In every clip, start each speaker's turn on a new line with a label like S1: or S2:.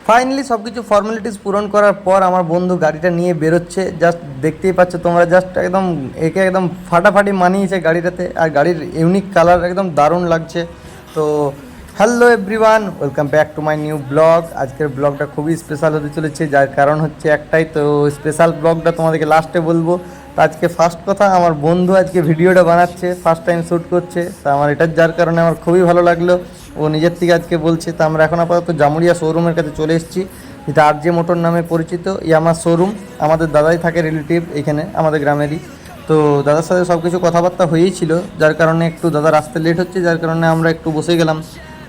S1: Finally সব কিছু formalities পূরণ করার পর আমার বন্ধু গাড়িটা নিয়ে বেরোচ্ছে। জাস্ট দেখতেই পাচ্ছ তোমরা, জাস্ট একদম একে একদম ফাটাফাটি মানিয়েছে গাড়িটাতে, আর গাড়ির ইউনিক কালার একদম দারুণ লাগছে। তো hello everyone, welcome back to my new blog. আজকের ব্লগটা খুবই স্পেশাল হতে চলেছে, যার কারণ হচ্ছে একটাই। তো স্পেশাল ব্লগটা তোমাদেরকে লাস্টে বলবো। তো আজকে ফার্স্ট কথা, আমার বন্ধু আজকে ভিডিওটা বানাচ্ছে, ফার্স্ট টাইম শ্যুট করছে। তো আমার এটার যার কারণে আমার খুবই ভালো লাগলো, ও নিজের থেকে আজকে বলছে। তো আমরা এখন আপাতত জামুরিয়া শোরুমের কাছে চলে এসেছি, যেটা আরজে মোটর নামে পরিচিত ইয়ামা শোরুম। আমাদের দাদাই থাকে রিলেটিভ এখানে আমাদের গ্রামেরই। তো দাদার সাথে সব কিছু কথাবার্তা হয়েই ছিল, যার কারণে একটু দাদার আসতে লেট হচ্ছে, যার কারণে আমরা একটু বসে গেলাম।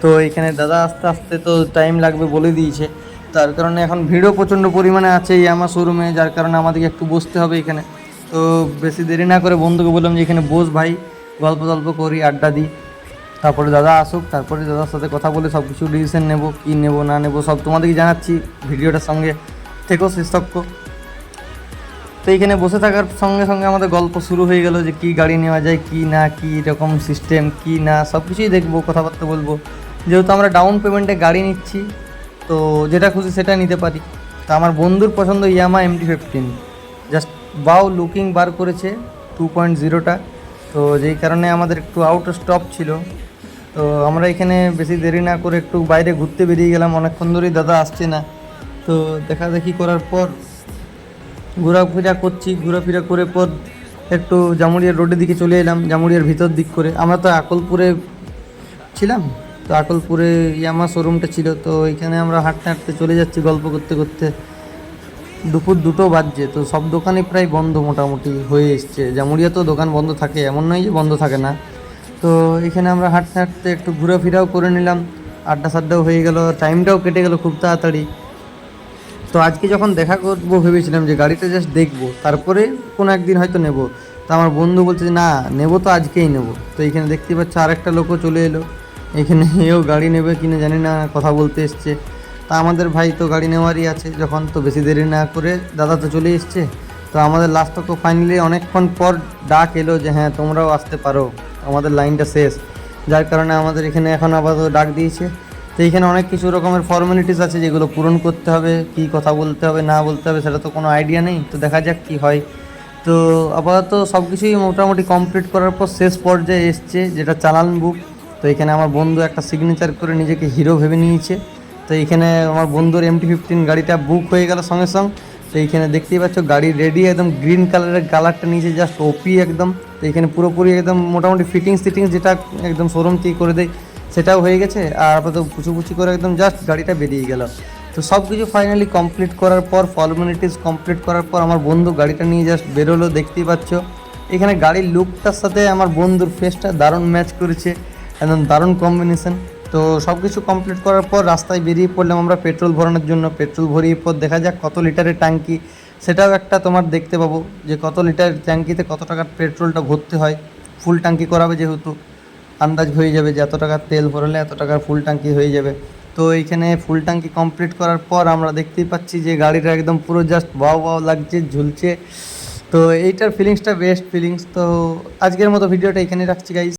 S1: তো এখানে দাদা আস্তে আস্তে তো টাইম লাগবে বলে দিয়েছে, তার কারণে এখন ভিড়ও প্রচণ্ড পরিমাণে আছে ইয়ামা শোরুমে, যার কারণে আমাদেরকে একটু বসতে হবে এখানে। তো বেশি দেরি না করে বন্ধুকে বললাম যে এখানে বস ভাই, গল্প টল্প করি, আড্ডা দিই। তারপরে দাদা আসুক, তারপরে দাদার সাথে কথা বলে সব কিছু ডিসিশন নেব, কী নেব না নেব সব তোমাদেরকে জানাচ্ছি। ভিডিওটার সঙ্গে থেকেও শেষ তক্ষ। তো এইখানে বসে থাকার সঙ্গে সঙ্গে আমাদের গল্প শুরু হয়ে গেল যে কী গাড়ি নেওয়া যায়, কী না, কী রকম সিস্টেম, কী না, সব কিছুই দেখবো, কথাবার্তা বলবো। যেহেতু আমরা ডাউন পেমেন্টে গাড়ি নিচ্ছি, তো যেটা খুশি সেটা নিতে পারি। তো আমার বন্ধুর পছন্দ ইয়ামা MT-15, জাস্ট বাও লুকিং বার করেছে 2.0টা। তো যেই কারণে আমাদের একটু আউট অফ স্টক ছিল। তো আমরা এখানে বেশি দেরি না করে একটু বাইরে ঘুরতে বেরিয়ে গেলাম, অনেকক্ষণ ধরেই দাদা আসছে না। তো দেখাদেখি করার পর ঘোরাফেরা করছি, ঘোরাফেরা করে পর একটু জামুরিয়ার রোডের দিকে চলে এলাম, জামুরিয়ার ভিতর দিক করে। আমরা তো আকলপুরে ছিলাম, তো আকলপুরে ইয়ামা শোরুমটা ছিল। তো এখানে আমরা হাঁটতে হাঁটতে চলে যাচ্ছি গল্প করতে করতে। দুপুর 2টো বাজছে, তো সব দোকানই প্রায় বন্ধ মোটামুটি হয়ে এসছে। জামুরিয়া তো দোকান বন্ধ থাকে, এমন নয় যে বন্ধ থাকে না। তো এখানে আমরা হাঁটতে হাঁটতে একটু ঘোরাফেরাও করে নিলাম, আড্ডা সাড্ডাও হয়ে গেল, টাইমটাও কেটে গেল খুব তাড়াতাড়ি। তো আজকে যখন দেখা করবো ভেবেছিলাম যে গাড়িটা জাস্ট দেখবো, তারপরে কোনো একদিন হয়তো নেব। তো আমার বন্ধু বলছে যে না, নেবো তো আজকেই নেবো। তো এখানে দেখতে পাচ্ছি আরেকটা লোকও চলে এলো, এখানে এও গাড়ি নেবে কিনা জানি না, কথা বলতে এসছে। তা আমাদের ভাই তো গাড়ি নেওয়ারই আছে যখন, তো বেশি দেরি না করে দাদা তো চলে এসছে। তো আমাদের লাস্ট তো ফাইনালি অনেকক্ষণ পর ডাক এলো যে হ্যাঁ তোমরাও আসতে পারো, আমাদের লাইনটা শেষ। যার কারণে আমাদের এখানে এখন আপাতত ডাক দিয়েছে। তো এইখানে অনেক কিছু রকমের ফর্মালিটিস আছে যেগুলো পূরণ করতে হবে, কী কথা বলতে হবে না বলতে হবে সেটা তো কোনো আইডিয়া নেই। তো দেখা যাক কী হয়। তো আপাতত সব কিছুই মোটামুটি কমপ্লিট করার পর শেষ পর্যায়ে এসছে, যেটা চালান বুক। তো এখানে আমার বন্ধু একটা সিগনেচার করে নিজেকে হিরো ভেবে নিয়েছে। তো এইখানে আমার বন্ধুর MT-15 গাড়িটা বুক হয়ে গেল সঙ্গে সঙ্গে। তো এইখানে দেখতেই পাচ্ছ গাড়ি রেডি, একদম গ্রিন কালারের কালারটা নিয়েছে, জাস্ট ওপি একদম। তো এখানে পুরোপুরি একদম মোটামুটি ফিটিংস যেটা একদম শোরুম থেকে করে দেয় সেটাও হয়ে গেছে। আর আপাতত পুচুপুচি করে একদম জাস্ট গাড়িটা বেরিয়ে গেল। তো সব কিছু ফাইনালি কমপ্লিট করার পর, ফর্মালিটিস কমপ্লিট করার পর আমার বন্ধু গাড়িটা নিয়ে জাস্ট বেরোলো। দেখতেই পাচ্ছ এখানে গাড়ির লুকটার সাথে আমার বন্ধুর ফেসটা দারুণ ম্যাচ করেছে, একদম দারুণ কম্বিনেশন। তো সব কিছু কমপ্লিট করার পর রাস্তায় বেরিয়ে পড়লাম আমরা পেট্রোল ভরানোর জন্য। পেট্রোল ভরিয়ে পর দেখা যাক কত লিটারের ট্যাঙ্কি, সেটাও একটা তোমার দেখতে পাবো যে কত লিটার ট্যাঙ্কিতে কত টাকার পেট্রোলটা ভরতে হয়। ফুল ট্যাঙ্কি করাবে যেহেতু, আন্দাজ হয়ে যাবে যে এত টাকার তেল ভরলে এত টাকার ফুল ট্যাঙ্কি হয়ে যাবে। তো এইখানে ফুল ট্যাঙ্কি কমপ্লিট করার পর আমরা দেখতেই পাচ্ছি যে গাড়িটা একদম পুরো জাস্ট ওয়াও ওয়াও লাগছে, ঝুলছে। তো এইটার ফিলিংসটা বেস্ট ফিলিংস। তো আজকের মতো ভিডিওটা এখানে রাখছি গাইস।